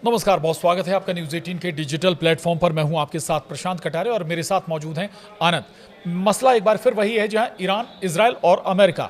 नमस्कार, बहुत स्वागत है आपका न्यूज़ 18 के डिजिटल प्लेटफॉर्म पर। मैं हूं आपके साथ प्रशांत कटारे और मेरे साथ मौजूद हैं आनंद। मसला एक बार फिर वही है जहां ईरान, इजराइल और अमेरिका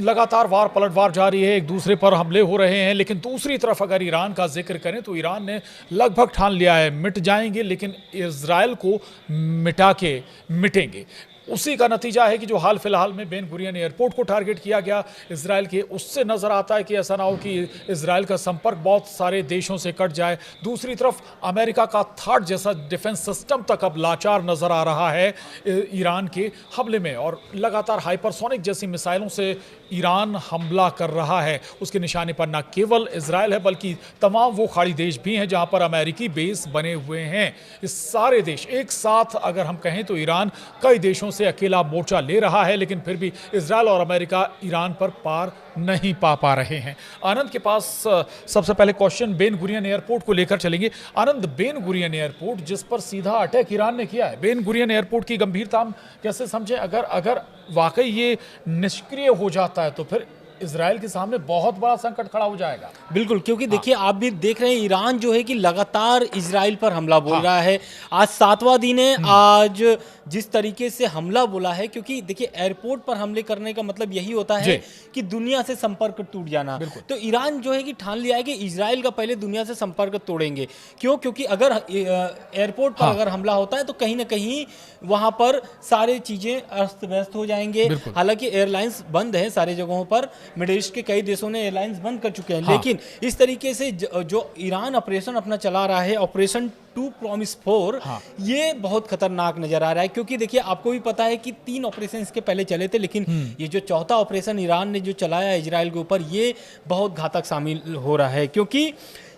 लगातार वार पलटवार जारी है, एक दूसरे पर हमले हो रहे हैं। लेकिन दूसरी तरफ अगर ईरान का जिक्र करें तो ईरान ने लगभग ठान लिया है मिट जाएंगे, लेकिन इजराइल को मिटा के मिटेंगे। उसी का नतीजा है कि जो हाल फिलहाल में बेन गुरियन एयरपोर्ट को टारगेट किया गया इजराइल के, उससे नजर आता है कि ऐसा ना हो कि इजराइल का संपर्क बहुत सारे देशों से कट जाए। दूसरी तरफ अमेरिका का थार्ड जैसा डिफेंस सिस्टम तक अब लाचार नजर आ रहा है ईरान के हमले में, और लगातार हाइपरसोनिक जैसी मिसाइलों से ईरान हमला कर रहा है। उसके निशाने पर न केवल इजराइल है बल्कि तमाम वो खाड़ी देश भी हैं जहां पर अमेरिकी बेस बने हुए हैं। इस सारे देश एक साथ अगर हम कहें तो ईरान कई देशों से अकेला मोर्चा ले रहा है, लेकिन फिर भी इजराइल और अमेरिका ईरान पर पार नहीं पा रहे हैं। आनंद के पास सबसे पहले क्वेश्चन बेन गुरियन एयरपोर्ट को लेकर चलेंगे। आनंद, बेन गुरियन एयरपोर्ट जिस पर सीधा अटैक ईरान ने किया है, बेन गुरियन एयरपोर्ट की गंभीरता हम कैसे समझें? अगर वाकई ये निष्क्रिय हो जाता है तो फिर इजराइल के सामने बहुत बड़ा संकट खड़ा हो जाएगा। बिल्कुल, क्योंकि देखिए आप भी देख रहे हैं ईरान जो है कि लगातार इजराइल पर हमला बोल रहा है। आज 7वां दिन है। आज जिस तरीके से हमला बोला है, क्योंकि देखिए एयरपोर्ट पर हमले करने का मतलब यही होता है कि दुनिया से संपर्क टूट जाना। तो ईरान जो है कि ठान लिया है कि इजराइल का पहले दुनिया से संपर्क तोड़ेंगे। क्योंकि अगर एयरपोर्ट पर अगर हमला होता है तो कहीं ना कहीं वहां पर सारी चीजें अस्त व्यस्त हो जाएंगे। हालांकि एयरलाइंस बंद है सारी जगहों पर, मिडिल ईस्ट के कई देशों ने एयरलाइंस बंद कर चुके हैं। लेकिन इस तरीके से जो ईरान ऑपरेशन अपना चला रहा है, ऑपरेशन 2 प्रॉमिस 4, ये बहुत खतरनाक नजर आ रहा है। क्योंकि देखिए आपको भी पता है कि 3 ऑपरेशन इसके पहले चले थे, लेकिन ये जो चौथा ऑपरेशन ईरान ने जो चलाया इजराइल के ऊपर, ये बहुत घातक शामिल हो रहा है। क्योंकि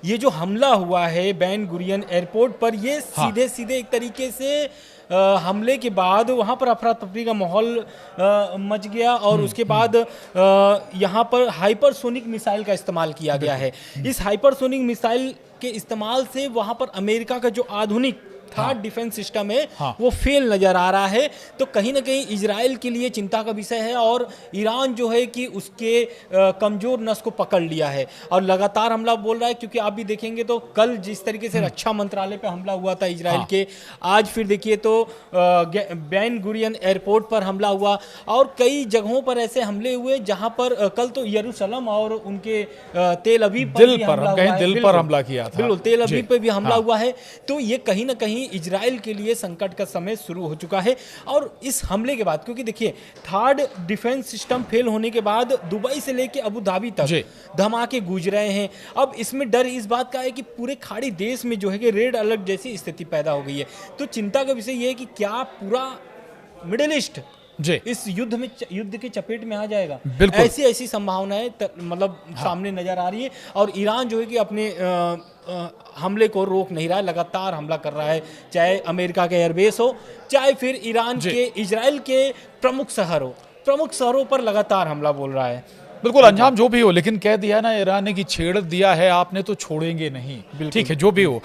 ये जो हमला हुआ है बेन गुरियन एयरपोर्ट पर, ये सीधे सीधे एक तरीके से हमले के बाद वहाँ पर अफरा तफरी का माहौल मच गया, और उसके बाद यहाँ पर हाइपरसोनिक मिसाइल का इस्तेमाल किया गया है। इस हाइपरसोनिक मिसाइल के इस्तेमाल से वहाँ पर अमेरिका का जो आधुनिक थर्ड डिफेंस सिस्टम है वो फेल नजर आ रहा है। तो कहीं ना कहीं इजराइल के लिए चिंता का विषय है, और ईरान जो है कि उसके कमजोर नस को पकड़ लिया है और लगातार हमला बोल रहा है। क्योंकि आप भी देखेंगे तो कल जिस तरीके से रक्षा मंत्रालय पे हमला हुआ था इजराइल के, आज फिर देखिए तो बेन गुरियन एयरपोर्ट पर हमला हुआ, और कई जगहों पर ऐसे हमले हुए जहां पर कल तो यरूशलेम और उनके तेल अवीव पर हमला किया था। बिल्कुल, तेल अवीव पे भी हमला हुआ है। तो ये कहीं ना कहीं इजराइल के लिए संकट का समय शुरू हो चुका है। और इस हमले के बाद, क्योंकि देखिए थर्ड डिफेंस सिस्टम फेल होने के बाद दुबई से लेके अबू धाबी तक धमाके गूंज रहे हैं। अब इसमें डर इस बात का है कि पूरे खाड़ी देश में जो है कि रेड अलर्ट जैसी स्थिति पैदा हो गई है। तो चिंता का विषय यह है कि क्या पूरा मिडिल ईस्ट इस युद्ध के चपेट में आ जाएगा। ऐसी संभावनाएं मतलब सामने नजर आ रही है, और ईरान जो है कि अपने हमले को रोक नहीं रहा है, लगातार हमला कर रहा है। चाहे अमेरिका के एयरबेस हो, चाहे फिर ईरान के इजराइल के प्रमुख शहरों पर लगातार हमला बोल रहा है। बिल्कुल, अंजाम जो भी हो, लेकिन कह दिया ना ईरान ने कि छेड़ दिया है आपने तो छोड़ेंगे नहीं। ठीक है, जो भी हो।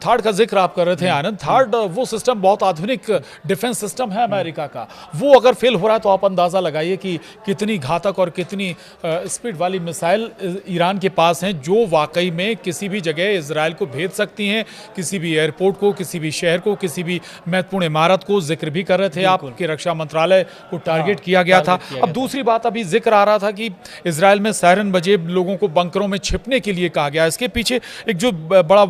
थर्ड का जिक्र आप कर रहे थे आनंद। थर्ड वो सिस्टम बहुत आधुनिक डिफेंस सिस्टम है अमेरिका का, वो अगर फेल हो रहा है तो आप अंदाजा लगाइए कि कितनी घातक और कितनी स्पीड वाली मिसाइल ईरान के पास हैं, जो वाकई में किसी भी जगह इजराइल को भेज सकती हैं, किसी भी एयरपोर्ट को, किसी भी शहर को, किसी भी महत्वपूर्ण इमारत को। जिक्र भी कर रहे थे आपके रक्षा मंत्रालय को टारगेट किया गया था। अब दूसरी बात अभी जिक्र आ रहा था कि इजराइल में सायरन बजे, लोगों को बंकरों में छिपने के लिए कहा गया। इसके पीछे एक जो बड़ा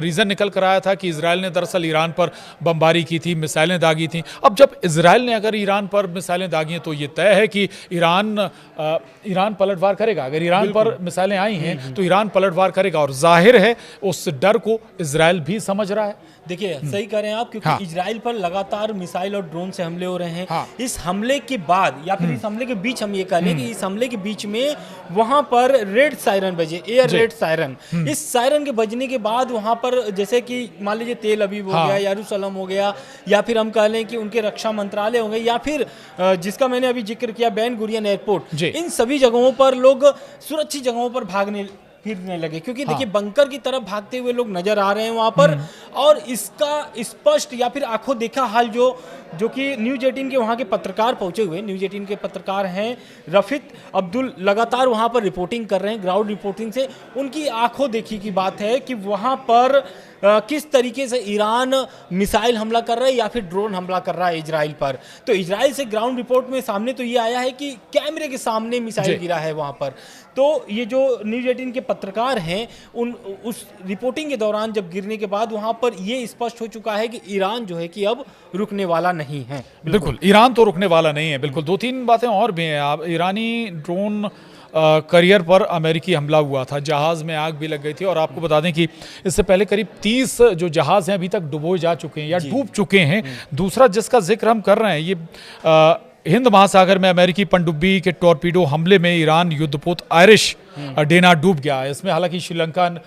रीजन निकल कर आया था कि इजराइल ने दरअसल ईरान पर बमबारी की थी, मिसाइलें दागी थी। अब जब इजराइल ने अगर ईरान पर मिसाइलें दागी हैं तो ये तय है कि ईरान पलटवार करेगा। अगर ईरान पर मिसाइलें आई हैं तो ईरान पलटवार करेगा, और जाहिर है उस डर को इजराइल भी समझ रहा है। देखिए सही कह रहे हैं आप, क्योंकि इजराइल पर लगातार मिसाइल और ड्रोन से हमले हो रहे हैं। इस हमले के बाद या फिर इस हमले के बीच हम ये कह लें कि इस हमले के बीच में वहां पर रेड सायरन बजे, एयर रेड सायरन। इस सायरन के बजने के बाद वहां पर जैसे कि मान लीजिए तेल अवीव हो गया, यरूशलेम हो गया, या फिर हम कह लें कि उनके रक्षा मंत्रालय हो गए, या फिर जिसका मैंने अभी जिक्र किया बेन गुरियन एयरपोर्ट, इन सभी जगहों पर लोग सुरक्षित जगहों पर फिरने लगे। क्योंकि देखिए बंकर की तरफ भागते हुए लोग नजर आ रहे हैं वहां पर, और इसका स्पष्ट या फिर आंखों देखा हाल जो कि न्यूज 18 के वहाँ के पत्रकार पहुंचे हुए, न्यूज 18 के पत्रकार हैं रफीक अब्दुल, लगातार वहाँ पर रिपोर्टिंग कर रहे हैं, ग्राउंड रिपोर्टिंग से उनकी आंखों देखी की बात है कि वहाँ पर किस तरीके से ईरान मिसाइल हमला कर रहा है या फिर ड्रोन हमला कर रहा है इजराइल पर। तो इजराइल से ग्राउंड रिपोर्ट में सामने तो ये आया है कि कैमरे के सामने मिसाइल गिरा है वहाँ पर। तो ये जो न्यूज 18 के पत्रकार हैं उस रिपोर्टिंग के दौरान जब गिरने के बाद वहाँ पर ये स्पष्ट हो चुका है कि ईरान जो है कि अब रुकने वाला नहीं है। बिल्कुल ईरान तो रुकने वाला नहीं है। बिल्कुल 2-3 बातें और भी हैं। आप ईरानी ड्रोन करियर पर अमेरिकी हमला हुआ था, जहाज़ में आग भी लग गई थी। और आपको बता दें कि इससे पहले करीब 30 जो जहाज़ हैं अभी तक डुबोए जा चुके हैं या डूब चुके हैं। दूसरा जिसका जिक्र हम कर रहे हैं, ये हिंद महासागर में अमेरिकी पनडुब्बी के टॉर्पीडो हमले में ईरान युद्धपोत आयरिश डेना डूब गया। इसमें हालांकि श्रीलंकन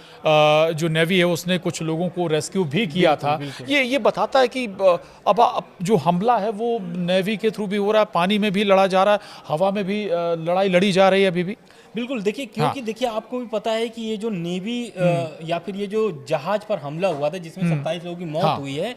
जो नेवी है उसने कुछ लोगों को रेस्क्यू भी किया था। ये बताता है कि अब जो हमला है वो नेवी के थ्रू भी हो रहा है, पानी में भी लड़ा जा रहा है, हवा में भी लड़ाई लड़ी जा रही है अभी भी। बिल्कुल, देखिए क्योंकि देखिए आपको भी पता है कि ये जो नेवी या फिर ये जो जहाज पर हमला हुआ था जिसमें 27 लोगों की मौत हुई है,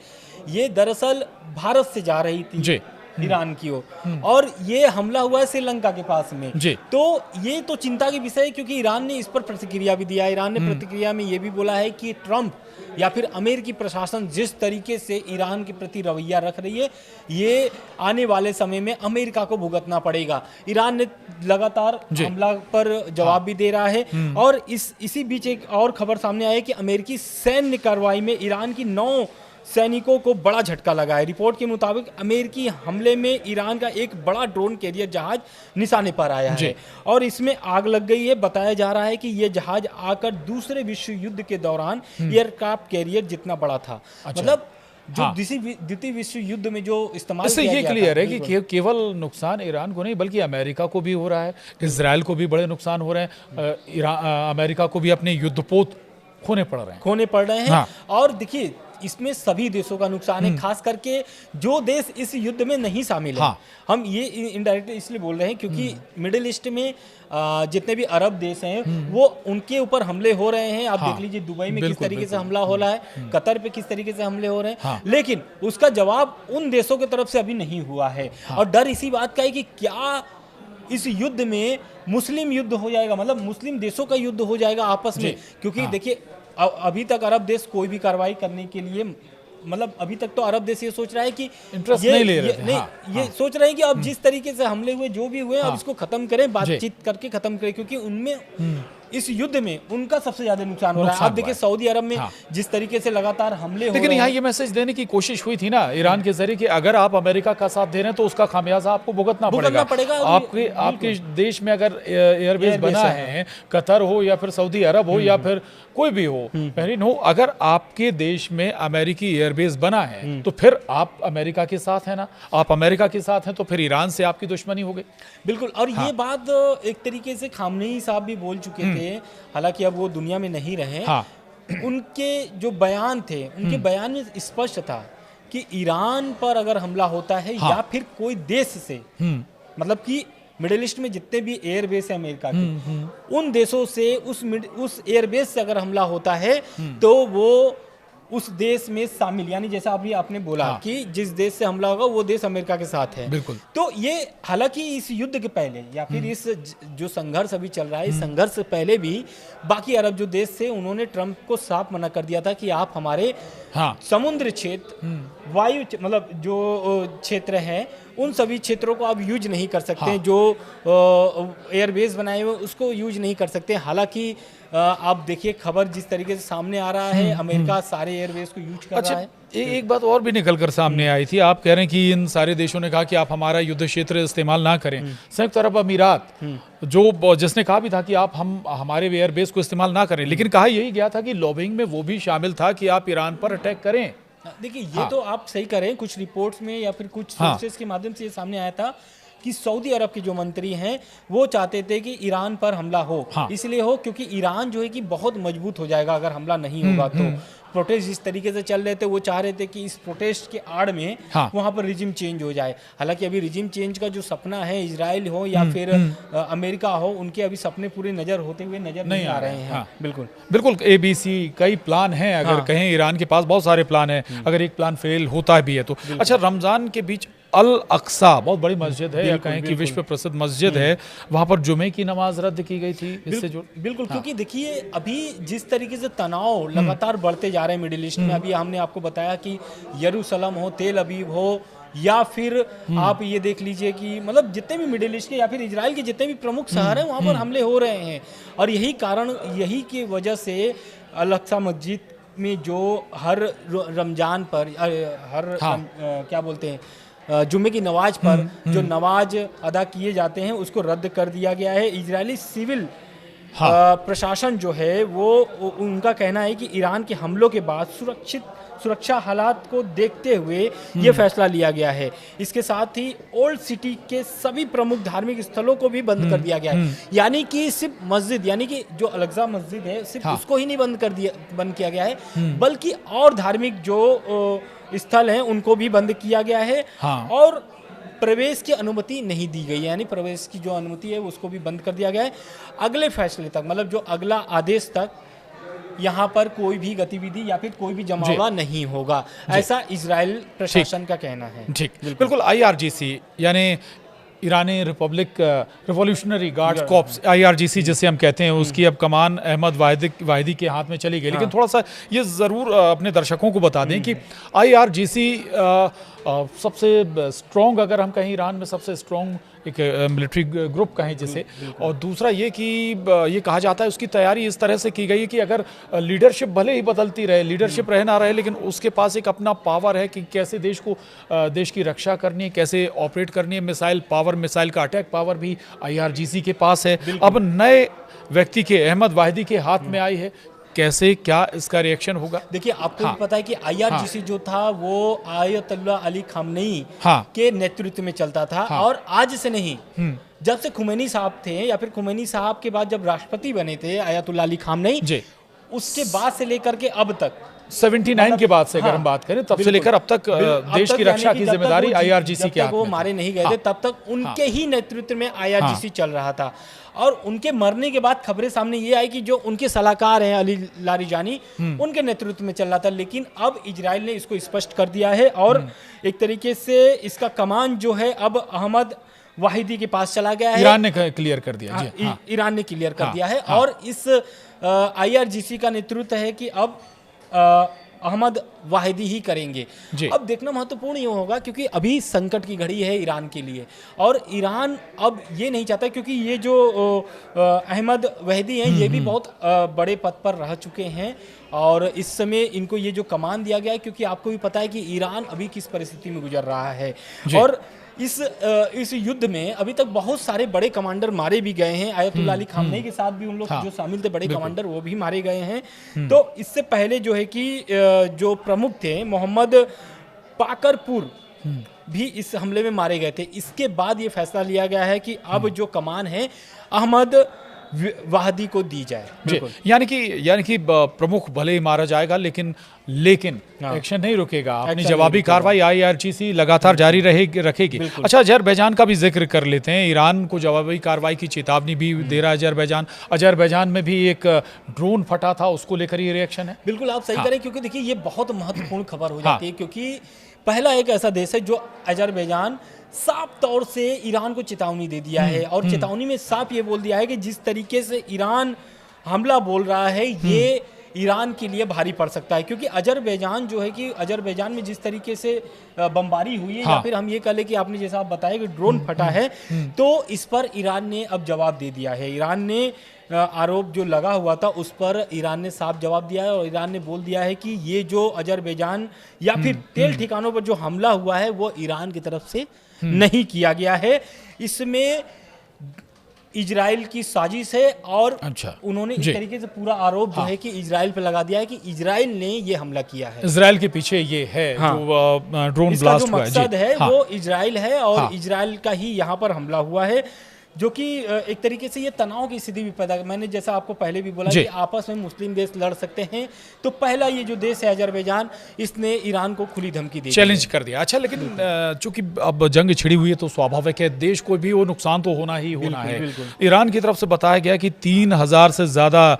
ये दरअसल भारत से जा रही थी जी ईरान की ओर, और ये हमला हुआ है श्रीलंका के पास में जी। तो ये तो चिंता की विषय है क्योंकि ईरान ने इस पर प्रतिक्रिया भी दिया। ईरान ने प्रतिक्रिया में ये भी बोला है कि ट्रंप या फिर अमेरिकी प्रशासन जिस तरीके से ईरान के प्रति रवैया रख रही है, ये आने वाले समय में अमेरिका को भुगतना पड़ेगा। ईरान ने लगातार हमला पर जवाब भी दे रहा है। और इसी बीच एक और खबर सामने आई है कि अमेरिकी सैन्य कार्रवाई में ईरान की 9 सैनिकों को बड़ा झटका लगा है। रिपोर्ट के मुताबिक अमेरिकी हमले में ईरान का एक बड़ा ड्रोन कैरियर जहाज निशाने पर आया है और इसमें आग लग गई है। बताया जा रहा है कि यह जहाज आकर दूसरे विश्व युद्ध के दौरान एयरक्राफ्ट कैरियर जितना बड़ा था। मतलब जो द्वितीय विश्व युद्ध में जो इस्तेमाल इससे ये क्लियर है कि केवल नुकसान ईरान को नहीं बल्कि अमेरिका को भी हो रहा है, इजराइल को भी बड़े नुकसान हो रहे हैं, अमेरिका को भी अपने युद्धपोत खोने पड़ रहे हैं। और देखिए इसमें सभी देशों का नुकसान है, खास करके जो देश इस युद्ध में नहीं शामिल है। हम ये इनडायरेक्टली इसलिए बोल रहे हैं क्योंकि मिडिल ईस्ट में जितने भी अरब देश हैं वो उनके ऊपर हमले हो रहे हैं। आप देख लीजिए दुबई में किस तरीके से हमला हो रहा है, कतर पे किस तरीके से हमले हो रहे हैं, लेकिन उसका जवाब उन देशों की तरफ से अभी नहीं हुआ है। और डर इसी बात का है कि क्या इस युद्ध में मुस्लिम युद्ध हो जाएगा, मतलब मुस्लिम देशों का युद्ध हो जाएगा आपस में। क्योंकि देखिए अभी तक अरब देश कोई भी कार्रवाई करने के लिए, मतलब अभी तक तो अरब देश ये सोच रहा है कि इंटरेस्ट नहीं ले रहे, ये सोच रहे हैं कि अब जिस तरीके से हमले हुए जो भी हुए अब इसको खत्म करें, बातचीत करके खत्म करें, क्योंकि उनमें इस युद्ध में उनका सबसे ज्यादा नुकसान हो रहा है। आप देखिए सऊदी अरब में जिस तरीके से लगातार हमले हो रहे हैं। लेकिन यहाँ ये मैसेज देने की कोशिश हुई थी ना ईरान के जरिए कि अगर आप अमेरिका का साथ दे रहे हैं तो उसका खामियाजा आपको भुगतना पड़ेगा। आपके देश में अगर एयरबेस बना है, कतर हो या फिर सऊदी अरब हो या फिर कोई भी हो, बहरीन हो, अगर आपके देश में अमेरिकी एयरबेस बना है तो फिर आप अमेरिका के साथ है ना, आप अमेरिका के साथ हैं तो फिर ईरान से आपकी दुश्मनी हो गई। बिल्कुल। और ये बात एक तरीके से खामनेई साहब भी बोल चुके थे, हालांकि अब वो दुनिया में नहीं रहे। उनके जो बयान थे, उनके बयान में स्पष्ट था कि ईरान पर अगर हमला होता है या फिर कोई देश से, मतलब कि मिडिल ईस्ट में जितने भी एयरबेस है अमेरिका के, उन देशों से उस एयरबेस से अगर हमला होता है तो वो उस देश में शामिल, यानी जैसा अभी आपने बोला कि जिस देश से हमला होगा वो देश अमेरिका के साथ है। बिल्कुल। तो ये हालांकि इस युद्ध के पहले या फिर इस जो संघर्ष अभी चल रहा है, इस संघर्ष से पहले भी बाकी अरब जो देश थे उन्होंने ट्रंप को साफ मना कर दिया था कि आप हमारे समुद्र क्षेत्र, वायु मतलब जो क्षेत्र है उन सभी क्षेत्रों को आप यूज नहीं कर सकते। जो एयरबेस बनाए हुए उसको यूज नहीं कर सकते। हालांकि आप देखिए खबर जिस तरीके से सामने आ रहा है, अमेरिका सारे एयरबेस को यूज कर रहा है। एक बात और भी निकल कर सामने आई थी, आप कह रहे हैं कि इन सारे देशों ने कहा कि आप हमारा युद्ध क्षेत्र इस्तेमाल ना करें। संयुक्त अरब अमीरात जिसने कहा भी था कि आप हमारे एयरबेस को इस्तेमाल ना करें, लेकिन कहा यही गया था कि लॉबिंग में वो भी शामिल था कि आप ईरान पर अटैक करें। देखिए ये तो आप सही करें, कुछ रिपोर्ट्स में या फिर कुछ सोर्सेस के माध्यम से ये सामने आया था कि सऊदी अरब के जो मंत्री हैं वो चाहते थे कि ईरान पर हमला हो। इसलिए हो क्योंकि ईरान जो है कि बहुत मजबूत हो जाएगा अगर हमला नहीं होगा प्रोटेस्ट जिस तरीके से चल रहे थे वो चाह रहे थे कि इस प्रोटेस्ट के आड़ में हाँ। वहाँ पर रिजिम चेंज हो जाए। हालांकि अभी रिजिम चेंज का जो सपना है, इजराइल हो या फिर अमेरिका हो, उनके अभी सपने पूरे नजर होते हुए नजर नहीं आ रहे हैं। हाँ। बिल्कुल बिल्कुल, ABC कई प्लान हैं, अगर हाँ। कहें ईरान के पास बहुत सारे प्लान हैं, अगर एक प्लान फेल होता भी है तो। अच्छा, रमजान के बीच अल अक्सा बहुत बड़ी मस्जिद है, या कहें कि विश्व प्रसिद्ध मस्जिद है, वहां पर जुमे की नमाज रद्द की गई थी। इससे जो बिल्कुल क्योंकि देखिए अभी जिस तरीके से तनाव लगातार बढ़ते जा रहे हैं मिडिल ईस्ट में, अभी हमने आपको बताया कि यरूशलेम हो, तेल अवीव हो, या फिर आप ये देख लीजिए कि मतलब जितने भी मिडिल ईस्ट के या फिर इजराइल के जितने भी प्रमुख शहर हैं वहाँ पर हमले हो रहे हैं। और यही कारण, यही की वजह से अल अक्सा मस्जिद में जो हर रमजान पर क्या बोलते हैं, जुम्मे की नमाज पर जो नमाज अदा किए जाते हैं उसको रद्द कर दिया गया है। इजरायली सिविल प्रशासन जो है वो उनका कहना है कि ईरान के हमलों के बाद सुरक्षा हालात को देखते हुए ये फैसला लिया गया है। इसके साथ ही ओल्ड सिटी के सभी प्रमुख धार्मिक स्थलों को भी बंद कर दिया गया है। यानी कि सिर्फ मस्जिद, यानी कि जो अल-अक्सा मस्जिद है सिर्फ उसको ही नहीं बंद किया गया है, बल्कि और धार्मिक जो स्थल हैं उनको भी बंद किया गया है। और प्रवेश की अनुमति नहीं दी गई है, यानी प्रवेश की जो अनुमति है उसको भी बंद कर दिया गया है। अगले फैसले तक, मतलब जो अगला आदेश तक यहाँ पर कोई भी गतिविधि या फिर कोई भी जमावड़ा नहीं होगा, ऐसा इजराइल प्रशासन का कहना है। ठीक, बिल्कुल। IRGC यानी ईरानी रिवॉल्यूशनरी गार्ड्स कॉर्प्स, IRGC जिसे हम कहते हैं, उसकी अब कमान अहमद वाहिदी के हाथ में चली गई। लेकिन थोड़ा सा ये ज़रूर अपने दर्शकों को बता दें कि IRGC सबसे स्ट्रॉन्ग, अगर हम कहें ईरान में सबसे स्ट्रॉन्ग एक मिलिट्री ग्रुप कहें जिसे, और दूसरा ये कि ये कहा जाता है उसकी तैयारी इस तरह से की गई है कि अगर लीडरशिप भले ही बदलती रहे, लीडरशिप रहे ना रहे, लेकिन उसके पास एक अपना पावर है कि कैसे देश की रक्षा करनी है, कैसे ऑपरेट करनी है। मिसाइल का अटैक पावर भी IRGC के पास है। अब नए व्यक्ति के, अहमद वाहिदी के हाथ में आई है, कैसे क्या इसका रिएक्शन होगा? देखिए आपको भी पता है कि IRGC जो था वो आयतुल्लाह अली खामनेई के नेतृत्व में चलता था। और आज से नहीं, जब से खुमैनी साहब थे या फिर खुमैनी साहब के बाद जब राष्ट्रपति बने थे आयतुल्लाह अली खामनेई, उसके बाद से लेकर के अब तक 79 के बाद से अगर हम बात करें, तब से लेकर अब तक देश की रक्षा की जिम्मेदारी IRGC के हाथ में। वो मारे नहीं गए थे तब तक उनके ही नेतृत्व में IRGC चल रहा था। और उनके मरने के बाद खबरें सामने ये आई कि जो उनके सलाहकार हैं अली लारिजानी, उनके नेतृत्व में चल रहा था। लेकिन अब इजराइल ने इसको स्पष्ट कर दिया है और एक तरीके से इसका कमान जो है अब अहमद वाहिदी के पास चला गया है। ईरान ने क्लियर कर दिया। ईरान ने क्लियर कर दिया है। और इस IRGC का नेतृत्व है कि अब अहमद वाहिदी ही करेंगे। अब देखना महत्वपूर्ण ये होगा क्योंकि अभी संकट की घड़ी है ईरान के लिए, और ईरान अब ये नहीं चाहता, क्योंकि ये जो अहमद वाहिदी हैं ये भी बहुत बड़े पद पर रह चुके हैं और इस समय इनको ये जो कमान दिया गया है, क्योंकि आपको भी पता है कि ईरान अभी किस परिस्थिति में गुजर रहा है। और इस युद्ध में अभी तक बहुत सारे बड़े कमांडर मारे भी गए हैं। आयतुल्लाह अली खामनेई के साथ भी उन लोग जो शामिल थे बड़े कमांडर, वो भी मारे गए हैं। तो इससे पहले जो है कि जो प्रमुख थे मोहम्मद पाकरपुर भी इस हमले में मारे गए थे। इसके बाद ये फैसला लिया गया है कि अब जो कमान है अहमद वाहिदी को दी जाए। यानी कि प्रमुख भले ही मारा जाएगा, लेकिन एक्शन नहीं रुकेगा। अपनी जवाबी कार्रवाई IRGC लगातार जारी रखेगी। अच्छा, अजरबैजान का भी जिक्र कर लेते हैं। ईरान को जवाबी कार्रवाई की चेतावनी भी दे रहा है अजरबैजान में भी एक ड्रोन फटा था, उसको लेकर ये रिएक्शन है। बिल्कुल आप सही करें, क्योंकि देखिए ये बहुत महत्वपूर्ण खबर हो जाती है, क्योंकि पहला एक ऐसा देश है जो अजरबैजान साफ तौर से ईरान को चेतावनी दे दिया है। और चेतावनी में साफ ये बोल दिया है कि जिस तरीके से ईरान हमला बोल रहा है ये ईरान के लिए भारी पड़ सकता है, क्योंकि अजरबैजान जो है कि अजरबैजान में जिस तरीके से बमबारी हुई है, या फिर हम ये कह लें कि आपने जैसा आप बताया कि ड्रोन फटा है, तो इस पर ईरान ने अब जवाब दे दिया है। ईरान ने आरोप जो लगा हुआ था उस पर ईरान ने साफ जवाब दिया है और ईरान ने बोल दिया है कि ये जो अजरबैजान या फिर तेल ठिकानों पर जो हमला हुआ है वो ईरान की तरफ से नहीं किया गया है। इसमें इजराइल की साजिश है और उन्होंने इस तरीके से पूरा आरोप जो है कि इजराइल पे लगा दिया है कि इजराइल ने ये हमला किया है। इजराइल के पीछे ये है जो ड्रोन ब्लास्ट हुआ है। मकसद है वो इजराइल है और इजराइल का ही यहाँ पर हमला हुआ है। जो कि एक तरीके से ये तनाव की स्थिति भी पैदा, मैंने जैसा आपको पहले भी बोला कि आपस में मुस्लिम देश लड़ सकते हैं, तो पहला ये जो देश है अजरबैजान, इसने ईरान को खुली धमकी दी, चैलेंज कर दिया। अच्छा, लेकिन चूंकि अब जंग छिड़ी हुई है तो स्वाभाविक है देश को भी वो नुकसान तो होना ही होना है। ईरान की तरफ से बताया गया कि 3000 से ज़्यादा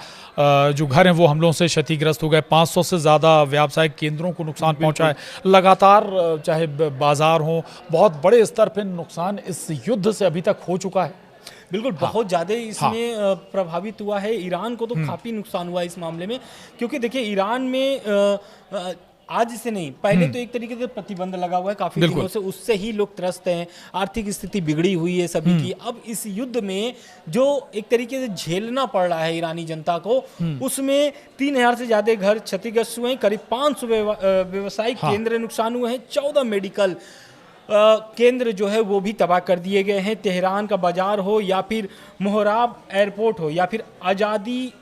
जो घर हैं वो हमलों से क्षतिग्रस्त हो गए, 500 से ज़्यादा व्यावसायिक केंद्रों को नुकसान पहुंचा है। लगातार चाहे बाजार हो, बहुत बड़े स्तर पर नुकसान इस युद्ध से अभी तक हो चुका है। बिल्कुल, बहुत ज़्यादा इसमें प्रभावित हुआ है। ईरान को तो काफ़ी नुकसान हुआ इस मामले में, क्योंकि देखिए ईरान में आज से नहीं, पहले तो एक तरीके से प्रतिबंध लगा हुआ है काफी दिनों से, उससे ही लोग त्रस्त हैं, आर्थिक स्थिति बिगड़ी हुई है सभी की। अब इस युद्ध में जो एक तरीके से झेलना पड़ रहा है ईरानी जनता को, उसमें 3000 से ज्यादा घर क्षतिग्रस्त हुए हैं, करीब 500 व्यवसायिक केंद्र नुकसान हुए हैं, 14 मेडिकल केंद्र जो है वो भी तबाह कर दिए गए हैं। तेहरान का बाजार हो या फिर मोहराब एयरपोर्ट हो या फिर आज़ादी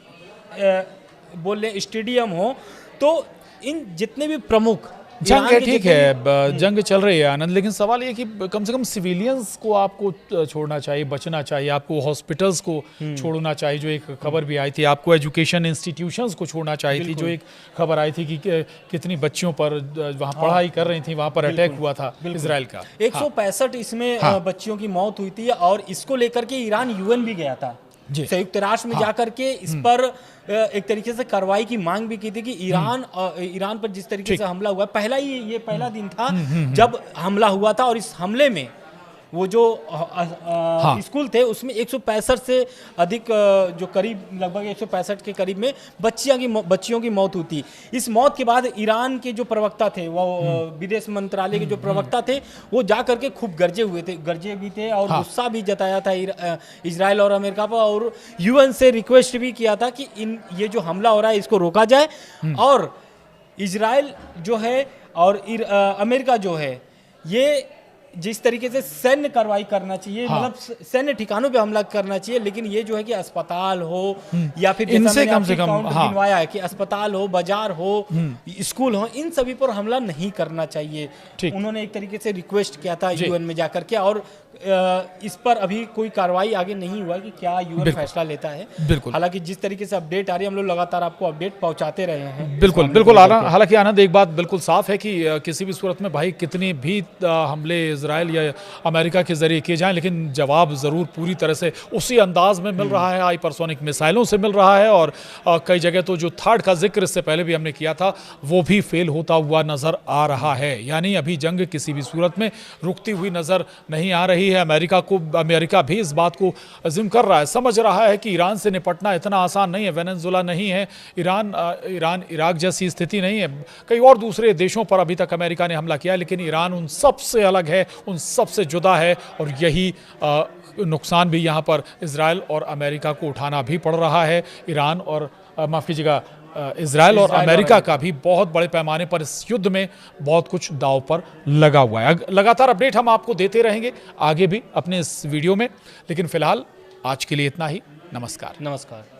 बोले स्टेडियम हो, तो इन जितने भी प्रमुख जंग है, ठीक है, जंग चल रही है आनंद, लेकिन सवाल ये कि कम से कम सिविलियंस को आपको छोड़ना चाहिए, बचना चाहिए, आपको हॉस्पिटल्स को छोड़ना चाहिए, जो एक खबर भी आई थी, आपको एजुकेशन इंस्टीट्यूशंस को छोड़ना चाहिए थी, जो एक खबर आई थी कि कितनी बच्चियों पर वहाँ पढ़ाई कर रही थी, वहाँ पर अटैक हुआ था इजराइल का। 165 इसमें बच्चियों की मौत हुई थी, और इसको लेकर के ईरान यूएन भी गया था, संयुक्त राष्ट्र में जाकर के इस पर एक तरीके से कार्रवाई की मांग भी की थी कि ईरान पर जिस तरीके से हमला हुआ, ये पहला दिन था जब हमला हुआ था, और इस हमले में वो जो स्कूल थे उसमें 165 से अधिक, जो करीब लगभग 165 के करीब में बच्चियों की मौत हुई थी। इस मौत के बाद ईरान के जो प्रवक्ता थे, वो विदेश मंत्रालय के जो प्रवक्ता थे, वो जा करके खूब गरजे भी थे और गुस्सा भी जताया था इजराइल और अमेरिका पर, और यूएन से रिक्वेस्ट भी किया था कि ये जो हमला हो रहा है इसको रोका जाए, और इजराइल जो है और अमेरिका जो है, ये जिस तरीके से सैन्य कार्रवाई करना चाहिए, मतलब सैन्य ठिकानों पे हमला करना चाहिए, लेकिन ये जो है कि अस्पताल हो या फिर इनसे कम से कम गिनवाया है कि अस्पताल हो, बाजार हो, स्कूल हो, इन सभी पर हमला नहीं करना चाहिए। उन्होंने एक तरीके से रिक्वेस्ट किया था यूएन में जाकर के, और इस पर अभी कोई कार्रवाई आगे नहीं हुआ कि क्या यूएन फैसला लेता है। हालांकि जिस तरीके से अपडेट आ रही है, हम लोग लगातार आपको अपडेट पहुंचाते रहे हैं। बिल्कुल हालांकि आनंद, एक बात बिल्कुल साफ है कि किसी भी सूरत में भाई कितनी भी हमले इजराइल या अमेरिका के जरिए किए जाएं, लेकिन जवाब जरूर पूरी तरह से उसी अंदाज में मिल रहा है, हाइपरसोनिक मिसाइलों से मिल रहा है, और कई जगह तो जो थर्ड का जिक्र इससे पहले भी हमने किया था वो भी फेल होता हुआ नजर आ रहा है। यानी अभी जंग किसी भी सूरत में रुकती हुई नजर नहीं आ रही है। अमेरिका भी इस बात को अज़्यूम कर रहा है, समझ रहा है कि ईरान से निपटना इतना आसान नहीं है, वेनेजुएला नहीं है, ईरान इराक जैसी स्थिति नहीं है, कई और दूसरे देशों पर अभी तक अमेरिका ने हमला किया, लेकिन ईरान उन सबसे अलग है, उन सबसे जुदा है, और यही नुकसान भी यहाँ पर इजराइल और अमेरिका को उठाना भी पड़ रहा है। ईरान और माफ़ कीजिएगा, इजराइल और अमेरिका का भी बहुत बड़े पैमाने पर इस युद्ध में बहुत कुछ दांव पर लगा हुआ है। लगातार अपडेट हम आपको देते रहेंगे आगे भी अपने इस वीडियो में, लेकिन फिलहाल आज के लिए इतना ही। नमस्कार।